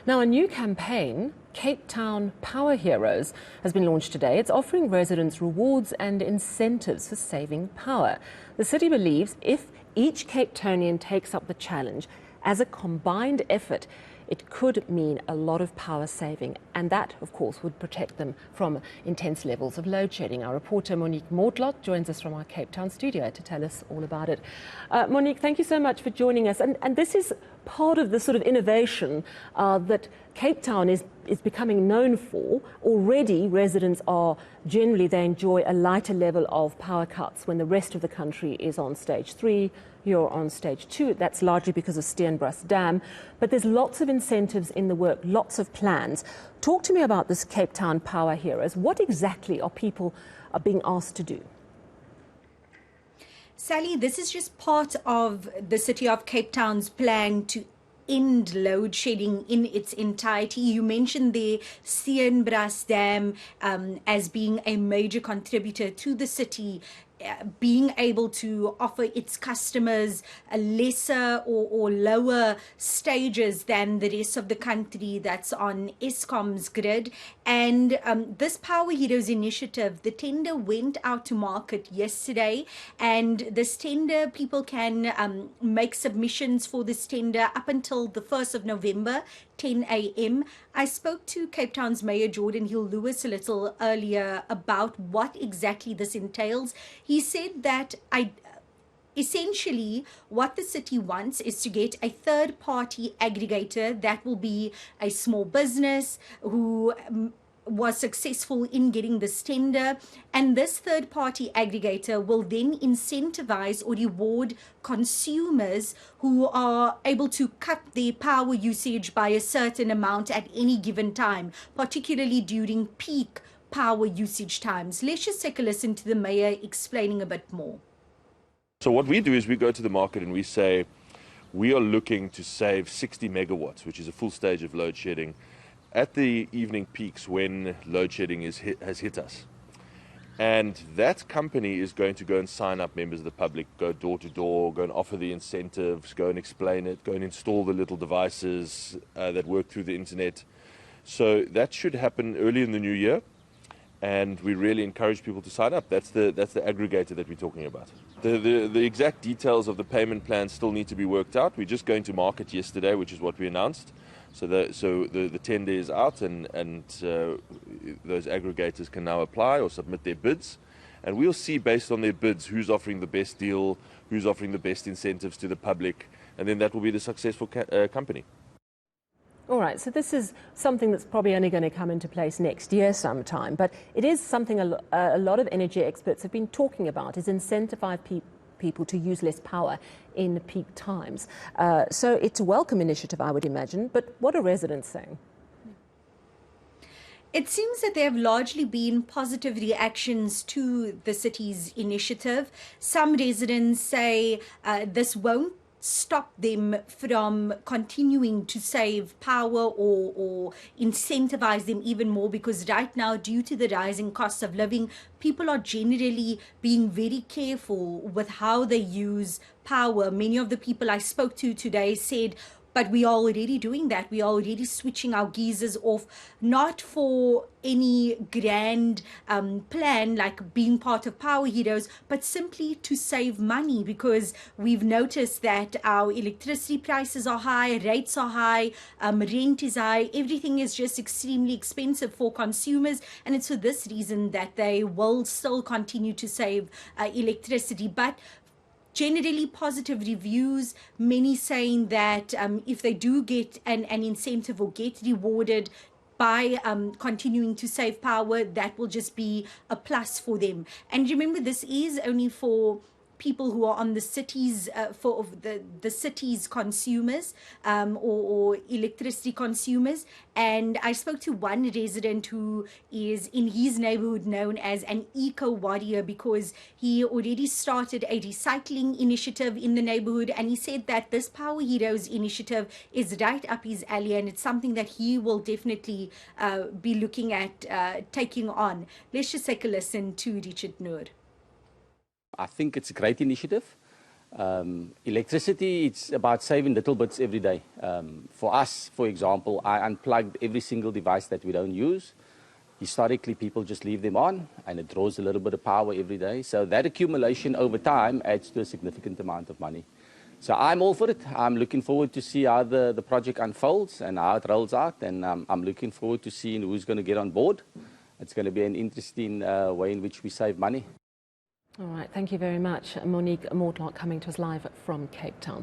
Now, a new campaign, Cape Town Power Heroes, has been launched today. It's offering residents rewards and incentives for saving power. The city believes if each Capetonian takes up the challenge as a combined effort, it could mean a lot of power saving, and that, of course, would protect them from intense levels of load shedding. Our reporter Monique Mortlock joins us from our Cape Town studio to tell us all about it. Monique, thank you so much for joining us. And this is part of the sort of innovation that Cape Town is becoming known for. Already, residents are generally, they enjoy a lighter level of power cuts when the rest of the country is on stage 3. You're on stage 2. That's largely because of Steenbras Dam. But there's lots of incentives in the work, lots of plans. Talk to me about this Cape Town Power Heroes. What exactly are people being asked to do? Sally, this is just part of the City of Cape Town's plan to end load shedding in its entirety. You mentioned the Steenbras Dam as being a major contributor to the city being able to offer its customers a lesser or lower stages than the rest of the country that's on Eskom's grid. And this Power Heroes initiative, the tender went out to market yesterday, and this tender, people can make submissions for this tender up until the 1st of November, 10 a.m. I spoke to Cape Town's Mayor Jordan Hill-Lewis a little earlier about what exactly this entails. He said that essentially what the city wants is to get a third-party aggregator that will be a small business who was successful in getting this tender, and this third-party aggregator will then incentivize or reward consumers who are able to cut their power usage by a certain amount at any given time, particularly during peak power usage times. Let's just take a listen to the mayor explaining a bit more. So what we do is we go to the market and we say we are looking to save 60 megawatts, which is a full stage of load shedding, at the evening peaks when load shedding has hit us. And that company is going to go and sign up members of the public, go door to door, go and offer the incentives, go and explain it, go and install the little devices that work through the internet. So that should happen early in the new year, and we really encourage people to sign up. That's the aggregator that we're talking about. The exact details of the payment plan still need to be worked out. We're just going to market yesterday, which is what we announced. So the tender is out, and those aggregators can now apply or submit their bids. And we'll see based on their bids who's offering the best deal, who's offering the best incentives to the public, and then that will be the successful company. All right, so this is something that's probably only going to come into place next year sometime, but it is something a lot of energy experts have been talking about, is incentivize people to use less power in peak times. So it's a welcome initiative, I would imagine, but what are residents saying? It seems that there have largely been positive reactions to the city's initiative. Some residents say this won't stop them from continuing to save power or incentivize them even more, because right now, due to the rising cost of living, people are generally being very careful with how they use power. Many of the people I spoke to today said, but we are already doing that. We are already switching our geysers off, not for any grand plan like being part of Power Heroes, but simply to save money, because we've noticed that our electricity prices are high, rates are high, rent is high, everything is just extremely expensive for consumers, and it's for this reason that they will still continue to save electricity. But generally positive reviews, many saying that if they do get an incentive or get rewarded by continuing to save power, that will just be a plus for them. And remember, this is only for people who are on the city's for the city's consumers or electricity consumers. And I spoke to one resident who is in his neighborhood known as an eco warrior, because he already started a recycling initiative in the neighborhood, and he said that this Power Heroes initiative is right up his alley, and it's something that he will definitely be looking at taking on. Let's just take a listen to Richard Noor. I think it's a great initiative. Electricity, it's about saving little bits every day. For us, for example, I unplugged every single device that we don't use. Historically, people just leave them on, and it draws a little bit of power every day. So that accumulation over time adds to a significant amount of money. So I'm all for it. I'm looking forward to see how the project unfolds and how it rolls out, and I'm looking forward to seeing who's going to get on board. It's going to be an interesting way in which we save money. All right, thank you very much. Monique Mortlock coming to us live from Cape Town.